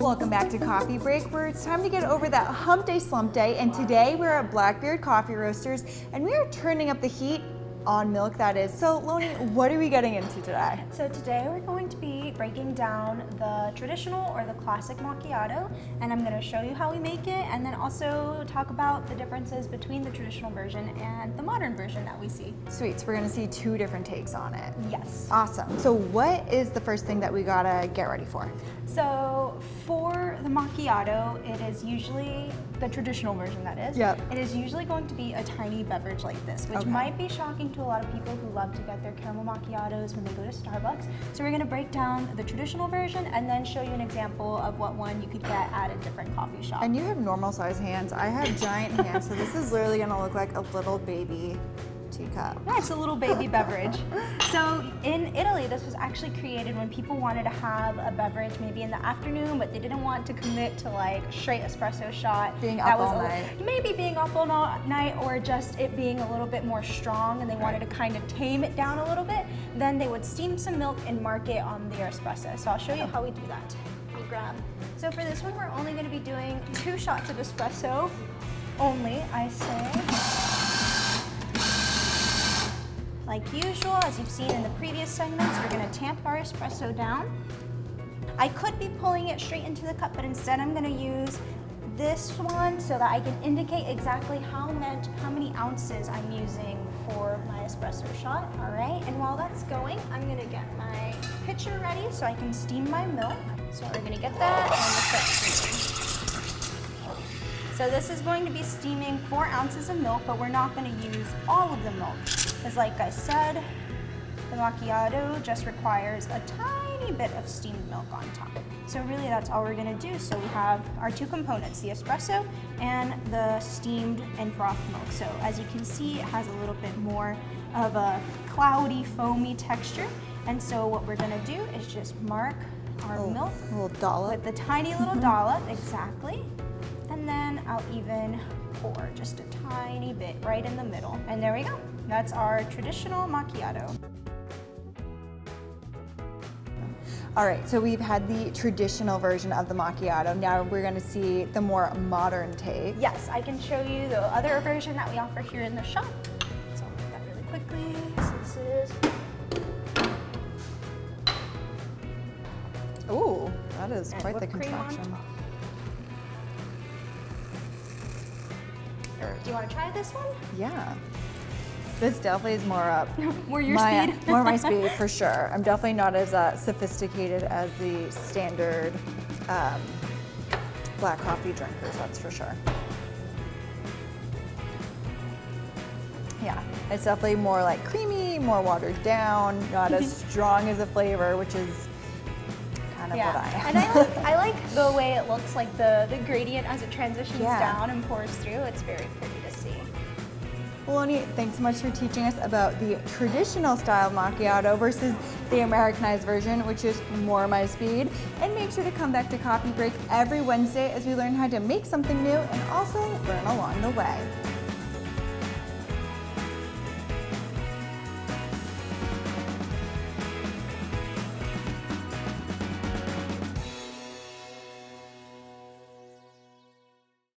Welcome back to Coffee Break, where it's time to get over that hump day slump day, and today we're at Blackbeard Coffee Roasters and we are turning up the heat on milk, that is. So Loni, what are we getting into today? So today we're going to be breaking down the traditional or the classic macchiato, and I'm going to show you how we make it and then also talk about the differences between the traditional version and the modern version that we see. Sweet, so we're gonna see two different takes on it. Yes. Awesome. So what is the first thing that we gotta get ready for? So for the macchiato, it is usually the traditional version, that is. Yep. It is usually going to be a tiny beverage like this, which Okay. might be shocking to a lot of people who love to get their caramel macchiatos when they go to Starbucks. So we're going to break down the traditional version and then show you an example of what one you could get at a different coffee shop. And you have normal size hands. I have giant hands, so this is literally gonna look like a little baby teacup. Yeah, it's a little baby beverage. So in Italy, this was actually created when people wanted to have a beverage maybe in the afternoon, but they didn't want to commit to like straight espresso shot. Being up all night. Maybe being up all night, or just it being a little bit more strong, and they wanted to kind of tame it down a little bit. Then they would steam some milk and mark it on their espresso. So I'll show you how we do that. Let me grab. So for this one, we're only going to be doing 2 shots of espresso only, I say. Like usual, as you've seen in the previous segments, we're gonna tamp our espresso down. I could be pulling it straight into the cup, but instead I'm gonna use this one so that I can indicate exactly how many ounces I'm using for my espresso shot. All right, and while that's going, I'm gonna get my pitcher ready so I can steam my milk. So we're gonna get that and we'll start steaming. So this is going to be steaming 4 ounces of milk, but we're not gonna use all of the milk. Because like I said, the macchiato just requires a tiny bit of steamed milk on top. So really that's all we're gonna do. So we have our 2 components, the espresso and the steamed and frothed milk. So as you can see, it has a little bit more of a cloudy, foamy texture. And so what we're gonna do is just mark our milk A little dollop. with the tiny little dollop, exactly. And then I'll even pour just a tiny bit right in the middle. And there we go. That's our traditional macchiato. All right, so we've had the traditional version of the macchiato. Now we're gonna see the more modern take. Yes, I can show you the other version that we offer here in the shop. So I'll make that really quickly. So this is... Ooh, that is And quite the whipped cream on contraption. top. Do you want to try this one? Yeah. This definitely is more up More your speed? more my speed, for sure. I'm definitely not as sophisticated as the standard black coffee drinkers, that's for sure. Yeah, it's definitely more like creamy, more watered down, not as strong as a flavor, which is kind of what I am. And I like the way it looks, like the gradient as it transitions Yeah. down and pours through. It's very pretty to see. Well, Loni, thanks so much for teaching us about the traditional style macchiato versus the Americanized version, which is more my speed. And make sure to come back to Coffee Break every Wednesday as we learn how to make something new and also learn along the way.